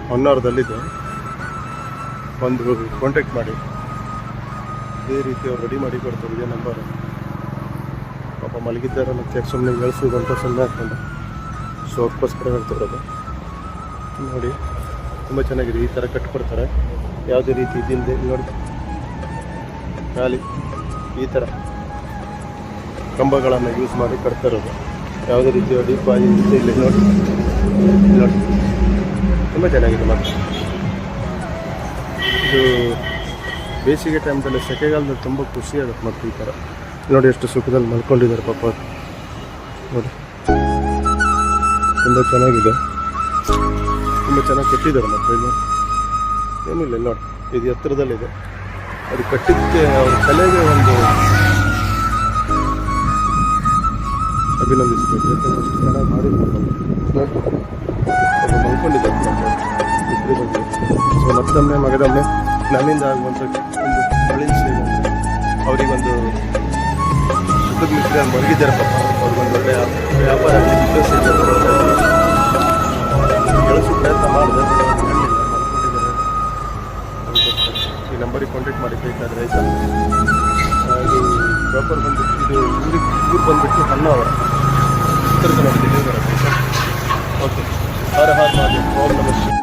ಹೊನ್ನಾವರದಲ್ಲಿದೆ. ಒಂದು ಕಾಂಟ್ಯಾಕ್ಟ್ ಮಾಡಿ, ಇದೇ ರೀತಿ ಅವ್ರು ರೆಡಿ ಮಾಡಿ ಕೊಡ್ತಾರೆ. ಇದೇ ನಂಬರ್. ಪಾಪ ಮಲಗಿದ್ದಾರೆ, ಮತ್ತೆ ಸುಮ್ಮನೆ ಬೆಳೆಸೋದು ಅಂತ ಸುಮ್ಮನೆ ಹಾಕ್ಕೊಂಡು ಸೊ ಅದಕ್ಕೋಸ್ಕರ ಹೇಳ್ತಿರೋದು. ನೋಡಿ ತುಂಬ ಚೆನ್ನಾಗಿದೆ. ಈ ಥರ ಕಟ್ಕೊಡ್ತಾರೆ, ಯಾವುದೇ ರೀತಿ ಇದ್ದಿಲ್ಲದೆ. ನೋಡಿ ಖಾಲಿ ಈ ಥರ ಕಂಬಗಳನ್ನು ಯೂಸ್ ಮಾಡಿ ಕಟ್ತಾ ಇರೋದು. ಯಾವುದೇ ರೀತಿಯ ಡೀಪ್ ಆಗಿ ಇಲ್ಲಿ ನೋಡಿ ನೋಡಿ ತುಂಬ ಚೆನ್ನಾಗಿದೆ. ಮತ್ತು ಇದು ಬೇಸಿಗೆ ಟೈಮ್ದಲ್ಲಿ, ಸೆಕೆಗಾಲದಲ್ಲಿ ತುಂಬ ಖುಷಿಯಾಗುತ್ತೆ. ಮತ್ತು ಈ ಥರ ನೋಡಿ ಎಷ್ಟು ಸುಖದಲ್ಲಿ ಮಲ್ಕೊಂಡಿದ್ದಾರೆ ಪಾಪ. ನೋಡಿ ತುಂಬ ಚೆನ್ನಾಗಿದೆ, ತುಂಬ ಚೆನ್ನಾಗಿ ಕಟ್ಟಿದ್ದಾರೆ. ಮತ್ತು ಇಲ್ಲಿ ಏನಿಲ್ಲ ನೋಡಿ, ಇದು ಎತ್ತರದಲ್ಲಿದೆ. ಅದು ಕಟ್ಟಿದ್ದಕ್ಕೆ ಅವ್ರ ಕಲೆಗೆ ಒಂದು ಅಭಿನಂದಿಸಬೇಕು. ಯಾಕಂದರೆ ಅಷ್ಟು ಚೆನ್ನಾಗಿ ಮಾಡಿರ್ಬೇಕು. ನೋಡಿ ಮಲ್ಕೊಂಡಿದ್ದಾರೆ ಇಬ್ಬರು ಬಗ್ಗೆ. ಸೊ ಮತ್ತೊಮ್ಮೆ ಮಗದೊಮ್ಮೆ ನಮ್ಮಿಂದ ಆಗುವಂಥ ಒಂದು ಅಳಿಸಿ ಅವರಿಗೊಂದು ಸುಖದ ಮಿತ್ರ ಮಲಗಿದ್ದಾರೆ ಪಾಪ. ಅವ್ರಿಗೊಂದು ಒಳ್ಳೆಯ ವ್ಯಾಪಾರ ಬಿಸ್ನೆಸ್ ಕೆಲಸ ಪ್ರಯತ್ನ ಮಾಡಿದೆ, ಮಲ್ಕೊಂಡಿದ್ದಾರೆ. ಈ ನಂಬರಿಗೆ ಕಾಂಟ್ಯಾಕ್ಟ್ ಮಾಡಿ ಬೇಕಾದರೆ ಆಯಿತಾ. ಇದು ಪ್ರಾಪರ್ ಬಂದುಬಿಟ್ಟು ಇದು ಊರು ಬಂದುಬಿಟ್ಟು ಹೊನ್ನಾವರ, ಉತ್ತರ ಕನ್ನಡ ಜಿಲ್ಲೆ ಬರುತ್ತೆ. ಓಕೆ. ಹರ ಹರ ಮಹಾದೇವ್. ಓಂ ನಮಃ ಶಿವಾಯ.